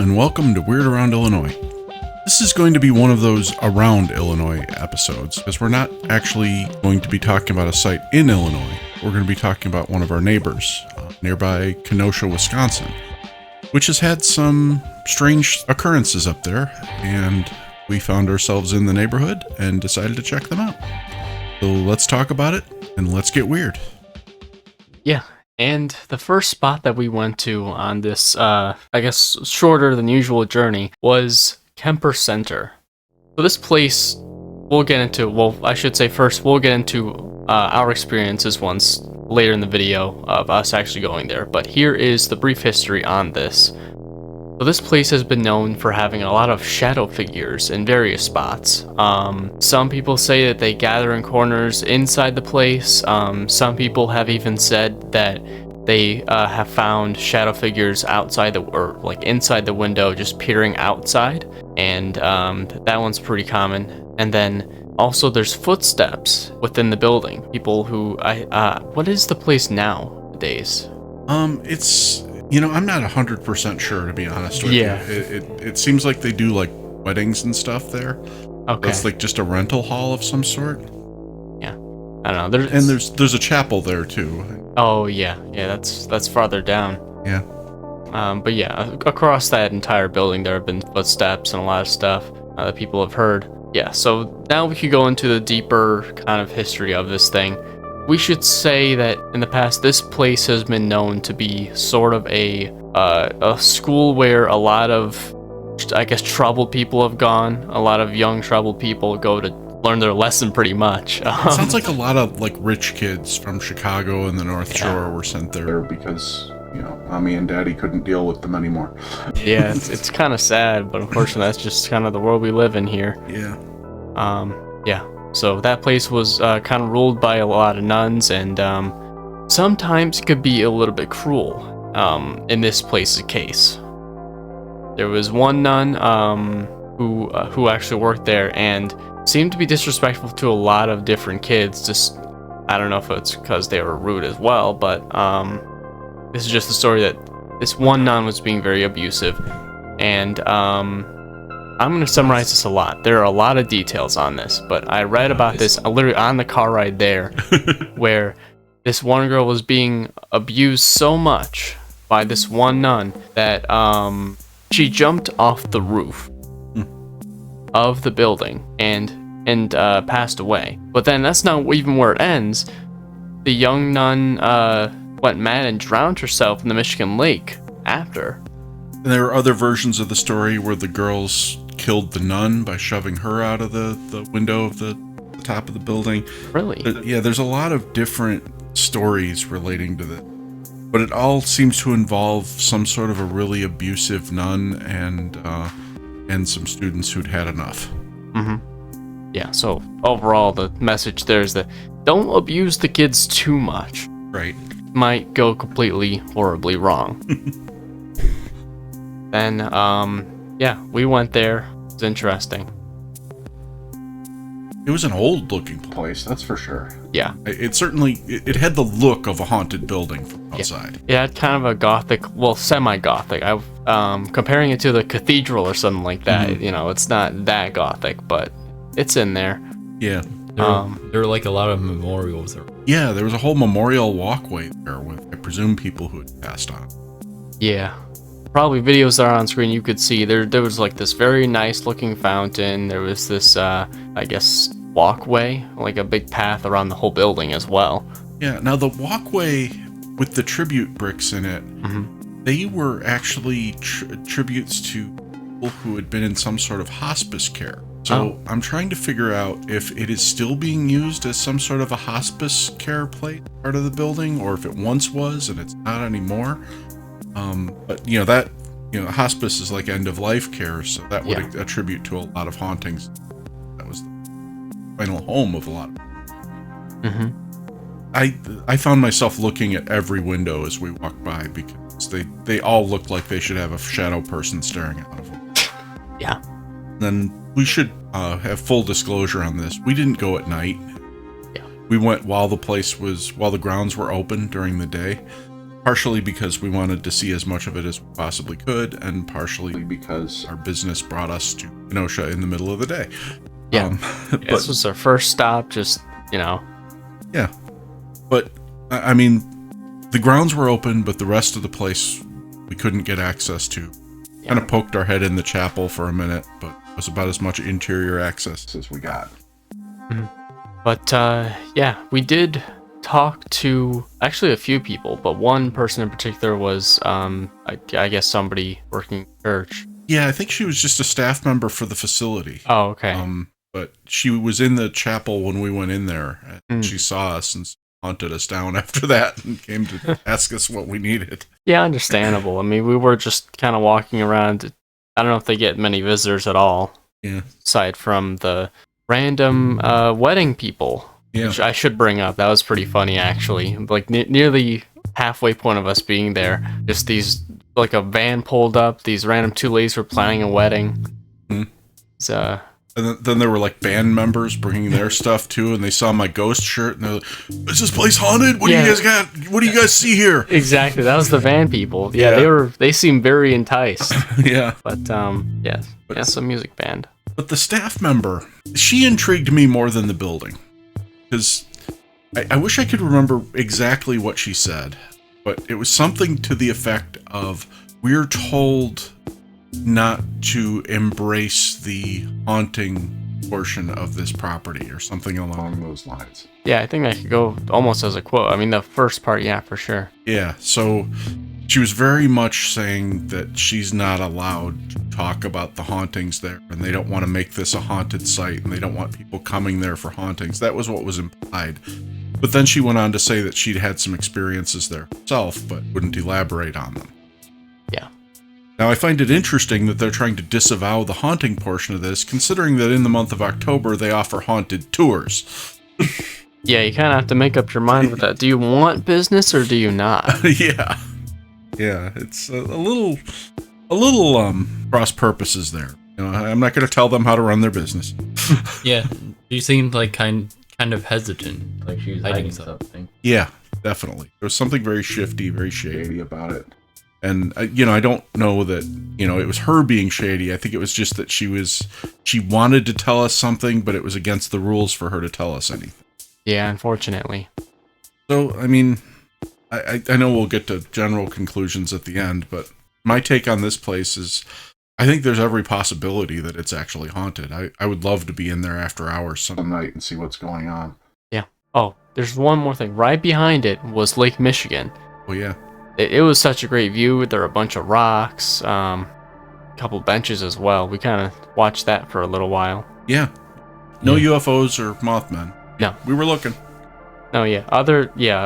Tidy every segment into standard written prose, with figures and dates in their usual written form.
and welcome to Weird Around Illinois. This is going to be one of those Around Illinois episodes, because we're not actually going to be talking about a site in Illinois. We're going to be talking about one of our neighbors, nearby Kenosha, Wisconsin, which has had some strange occurrences up there, and we found ourselves in the neighborhood and decided to check them out. So let's talk about it, and let's get weird. Yeah. And the first spot that we went to on this, I guess, shorter than usual journey was Kemper Center. So this place, we'll get into, first we'll get into our experiences once later in the video of us actually going there. But here is the brief history on this. So this place has been known for having a lot of shadow figures in various spots. Some people say that they gather in corners inside the place. Some people have even said that they have found shadow figures outside inside the window, just peering outside. And that one's pretty common. And then also there's footsteps within the building. People who what is the place nowadays? It's, I'm not 100% sure, to be honest with you. It seems like they do like weddings and stuff there. Okay. It's like just a rental hall of some sort. Yeah. I don't know. There's a chapel there too. Oh yeah. Yeah, that's farther down. Yeah. But yeah, across that entire building there have been footsteps and a lot of stuff that people have heard. Yeah, so now we could go into the deeper kind of history of this thing. We should say that in the past, this place has been known to be sort of a school where a lot of, I guess, troubled people have gone. A lot of young troubled people go to learn their lesson pretty much. It sounds like a lot of like rich kids from Chicago and the North Shore were sent there because, mommy and daddy couldn't deal with them anymore. Yeah, it's kind of sad, but unfortunately that's just kind of the world we live in here. Yeah. Yeah. So that place was kind of ruled by a lot of nuns, and sometimes it could be a little bit cruel. In this place's case, there was one nun who actually worked there and seemed to be disrespectful to a lot of different kids. Just, I don't know if it's because they were rude as well, but this is just the story that this one nun was being very abusive, and I'm going to summarize this a lot. There are a lot of details on this, but I read about this literally on the car ride there, where this one girl was being abused so much by this one nun that she jumped off the roof of the building and passed away. But then that's not even where it ends. The young nun went mad and drowned herself in the Michigan Lake after. And there are other versions of the story where the girls killed the nun by shoving her out of the window of the top of the building. Really? Yeah, there's a lot of different stories relating to this. But it all seems to involve some sort of a really abusive nun and some students who'd had enough. Mm-hmm. Yeah, so overall the message there is that don't abuse the kids too much. Right. Might go completely horribly wrong. Then, yeah, we went there. It was interesting. It was an old-looking place, that's for sure. Yeah. It certainly, it had the look of a haunted building from outside. It had kind of a gothic, well, semi-gothic. Comparing it to the cathedral or something like that, it's not that gothic, but it's in there. Yeah. There were like a lot of memorials. Yeah, there was a whole memorial walkway there with, I presume, people who had passed on. Yeah. Probably videos that are on screen you could see there was like this very nice looking fountain. There was this I guess walkway, like a big path around the whole building as well. Yeah, now the walkway with the tribute bricks in it, they were actually tributes to people who had been in some sort of hospice care. So I'm trying to figure out if it is still being used as some sort of a hospice care part of the building, or if it once was and it's not anymore. But hospice is like end of life care, so that would attribute to a lot of hauntings. That was the final home of a lot of I found myself looking at every window as we walked by because they all looked like they should have a shadow person staring out of them. Yeah. Then we should have full disclosure on this. We didn't go at night. Yeah. We went while the grounds were open during the day. partially because we wanted to see as much of it as we possibly could, and partially because our business brought us to Kenosha in the middle of the day. Yeah. But, This was our first stop, just, yeah. But, I mean, the grounds were open, but the rest of the place we couldn't get access to. Kind of poked our head in the chapel for a minute, but it was about as much interior access as we got. But, yeah, we did talk to actually a few people, but one person in particular was, I guess somebody working church. Yeah, I think she was just a staff member for the facility. Oh, okay. But she was in the chapel when we went in there, and she saw us and hunted us down after that and came to ask us what we needed. Yeah, understandable. I mean, we were just kind of walking around. I don't know if they get many visitors at all. Yeah. Aside from the random wedding people, which I should bring up. That was pretty funny, actually. Like, near the halfway point of us being there, just these, like, a van pulled up. These random two ladies were planning a wedding. So... And then there were like band members bringing their stuff too, and they saw my ghost shirt, and they're like, "Is this place haunted? What do you guys got? What do you guys see here?" Exactly, that was the van people. Yeah, they seemed very enticed. Yeah, but some music band. But the staff member, she intrigued me more than the building, because I wish I could remember exactly what she said, but it was something to the effect of, "We're told not to embrace the haunting portion of this property," or something along those lines. Yeah, I think that could go almost as a quote. I mean, the first part, yeah, for sure. Yeah, so she was very much saying that she's not allowed to talk about the hauntings there, and they don't want to make this a haunted site, and they don't want people coming there for hauntings. That was what was implied. But then she went on to say that she'd had some experiences there herself, but wouldn't elaborate on them. Yeah. Now, I find it interesting that they're trying to disavow the haunting portion of this, considering that in the month of October, they offer haunted tours. Yeah, you kind of have to make up your mind with that. Do you want business or do you not? Yeah. Yeah, it's a little cross purposes there. I'm not going to tell them how to run their business. Yeah, she seemed like kind of hesitant, like she was hiding something. Yeah, definitely. There was something very shifty, very shady about it. And, I don't know that, it was her being shady. I think it was just that she wanted to tell us something, but it was against the rules for her to tell us anything. Yeah, unfortunately. So, I mean, I know we'll get to general conclusions at the end, but my take on this place is, I think there's every possibility that it's actually haunted. I would love to be in there after hours some night and see what's going on. Yeah. Oh, there's one more thing. Right behind it was Lake Michigan. Oh, yeah. It was such a great view. There were a bunch of rocks, a couple benches as well. We kind of watched that for a little while. Yeah. No UFOs or Mothmen. No. We were looking. Oh, yeah.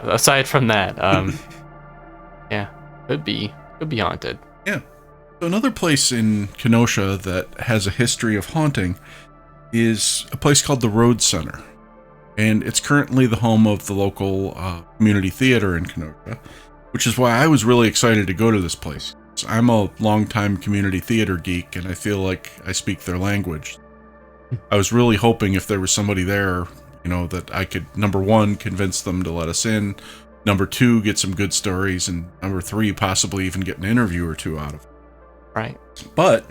Aside from that, yeah, could be haunted. Yeah. So another place in Kenosha that has a history of haunting is a place called the Road Center. And it's currently the home of the local community theater in Kenosha, which is why I was really excited to go to this place. So I'm a longtime community theater geek, and I feel like I speak their language. I was really hoping if there was somebody there, that I could, number one, convince them to let us in, number two, get some good stories, and number three, possibly even get an interview or two out of it. Right. But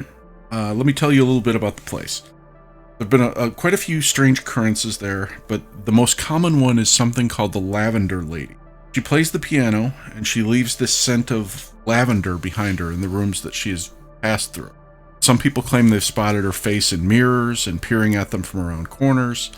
let me tell you a little bit about the place. There have been quite a few strange occurrences there, but the most common one is something called the Lavender Lady. She plays the piano, and she leaves this scent of lavender behind her in the rooms that she has passed through. Some people claim they've spotted her face in mirrors and peering at them from around corners.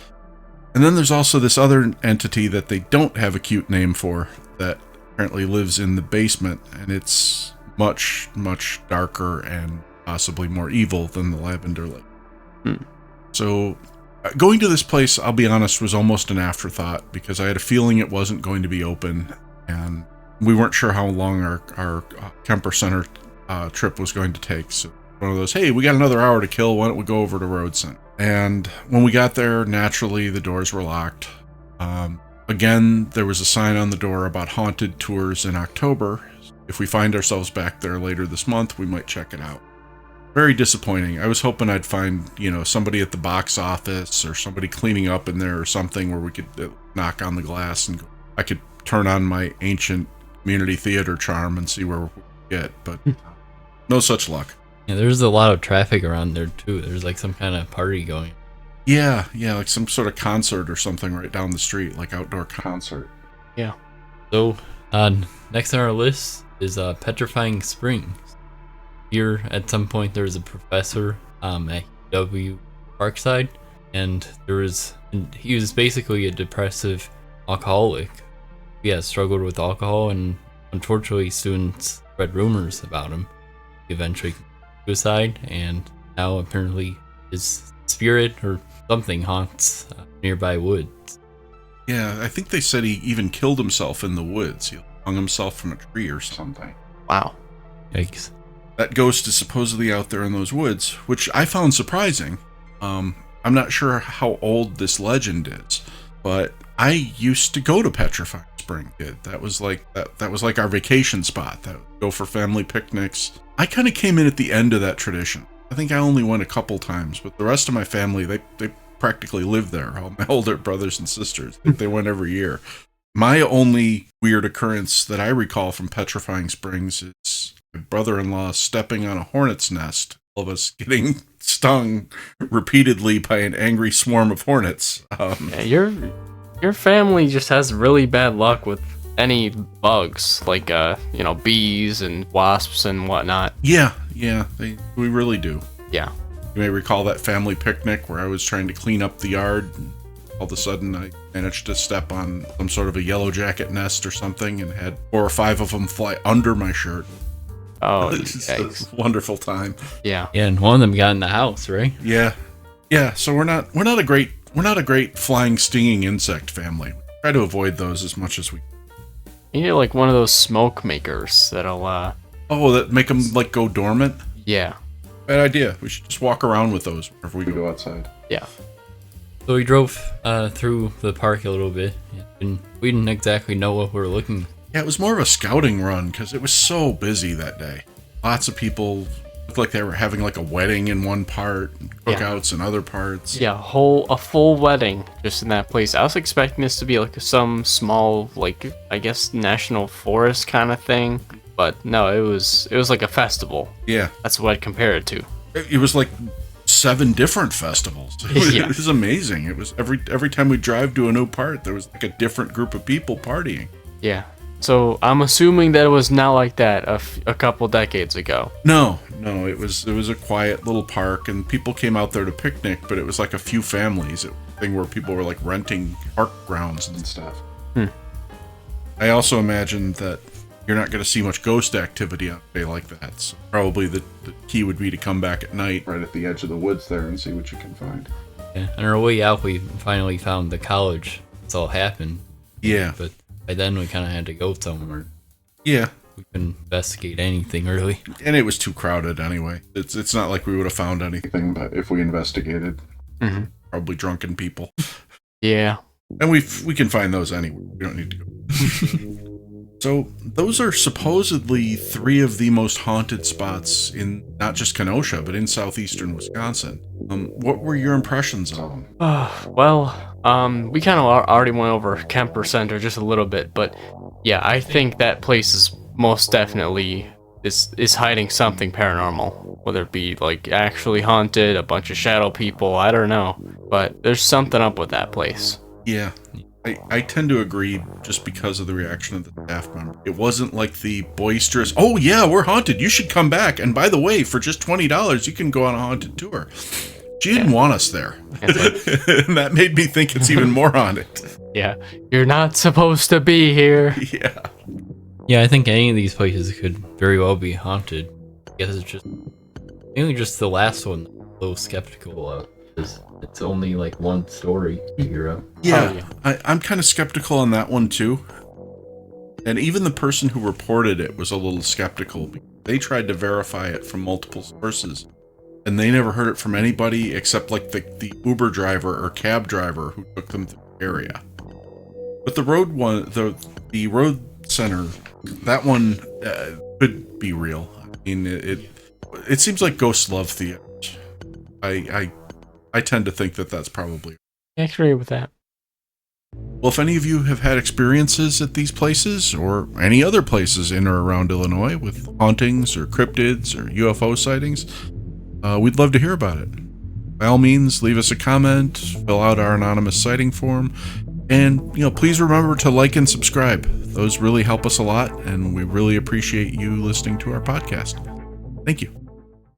And then there's also this other entity that they don't have a cute name for that apparently lives in the basement, and it's much, much darker and possibly more evil than the Lavender Lady. So going to this place, I'll be honest, was almost an afterthought because I had a feeling it wasn't going to be open, and we weren't sure how long our Kemper Center trip was going to take. So one of those, hey, we got another hour to kill, why don't we go over to Road Center? And when we got there, naturally, the doors were locked. Again, there was a sign on the door about haunted tours in October. If we find ourselves back there later this month, we might check it out. Very disappointing. I was hoping I'd find, somebody at the box office or somebody cleaning up in there or something where we could knock on the glass and I could turn on my ancient community theater charm and see where we get, but no such luck. Yeah, there's a lot of traffic around there too. There's like some kind of party going. Yeah, like some sort of concert or something right down the street, like outdoor concert. Yeah. So, next on our list is Petrifying Springs. Here, at some point, there was a professor at W Parkside, and he was basically a depressive alcoholic. He had struggled with alcohol, and unfortunately, students spread rumors about him. He eventually committed suicide, and now apparently his spirit or something haunts nearby woods. Yeah, I think they said he even killed himself in the woods. He hung himself from a tree or something. Wow. Yikes. That ghost is supposedly out there in those woods, which I found surprising. I'm not sure how old this legend is, but I used to go to Petrifying Spring, kid. That was like our vacation spot. That would go for family picnics. I kind of came in at the end of that tradition. I think I only went a couple times, but the rest of my family, they practically live there. All my older brothers and sisters, they went every year. My only weird occurrence that I recall from Petrifying Springs is my brother-in-law stepping on a hornet's nest, all of us getting stung repeatedly by an angry swarm of hornets. Yeah, your family just has really bad luck with any bugs, like bees and wasps and whatnot. Yeah, we really do. Yeah. You may recall that family picnic where I was trying to clean up the yard. All of a sudden, I managed to step on some sort of a yellow jacket nest or something and had 4 or 5 of them fly under my shirt. Oh, It's a wonderful time. Yeah. Yeah, and one of them got in the house, right? Yeah. So we're not a great flying stinging insect family. We try to avoid those as much as we. You need like one of those smoke makers that'll that make them like go dormant. Yeah. Bad idea. We should just walk around with those whenever we go outside. Yeah. So we drove through the park a little bit, and we didn't exactly know what we were looking. Yeah, it was more of a scouting run because it was so busy that day. Lots of people looked like they were having like a wedding in one part, and cookouts in other parts. Yeah, a full wedding just in that place. I was expecting this to be like some small, like, I guess, national forest kind of thing, but no, it was like a festival. Yeah. That's what I'd compare it to. It was like 7 different festivals. It was amazing. It was every time we drive to a new part, there was like a different group of people partying. Yeah. So I'm assuming that it was not like that a couple decades ago. No, it was a quiet little park, and people came out there to picnic, but it was like a few families. It was a thing where people were like renting park grounds and stuff. I also imagine that you're not going to see much ghost activity on a day like that. So probably the key would be to come back at night, right at the edge of the woods there, and see what you can find. Yeah, on our way out, we finally found the college. It's all happened. Yeah. But by then, we kind of had to go somewhere. Yeah. We couldn't investigate anything, really. And it was too crowded anyway. It's not like we would have found anything, but if we investigated, probably drunken people. Yeah. And we can find those anyway. We don't need to go. So those are supposedly 3 of the most haunted spots in not just Kenosha, but in southeastern Wisconsin. What were your impressions of them? We kind of already went over Kemper Center just a little bit, but yeah, I think that place is most definitely is hiding something paranormal. Whether it be like actually haunted, a bunch of shadow people, I don't know, but there's something up with that place. Yeah. I tend to agree just because of the reaction of the staff member. It wasn't like the boisterous, "Oh yeah, we're haunted, you should come back. And by the way, for just $20, you can go on a haunted tour." She didn't want us there. And that made me think it's even more haunted. Yeah, you're not supposed to be here. Yeah. Yeah, I think any of these places could very well be haunted. I guess it's just mainly just the last one I'm a little skeptical of. It's only like one story to figure out. Yeah, I'm kind of skeptical on that one too. And even the person who reported it was a little skeptical. They tried to verify it from multiple sources, and they never heard it from anybody except like the Uber driver or cab driver who took them to the area. But the road one, the road center, that one could be real. I mean, it seems like ghosts love theaters. I tend to think that that's probably. I agree with that. Well, Well, if any of you have had experiences at these places or any other places in or around Illinois with hauntings or cryptids or UFO sightings, we'd love to hear about it. By all means, leave us a comment, fill out our anonymous sighting form, and please remember to like and subscribe. Those really help us a lot, and we really appreciate you listening to our podcast. Thank you.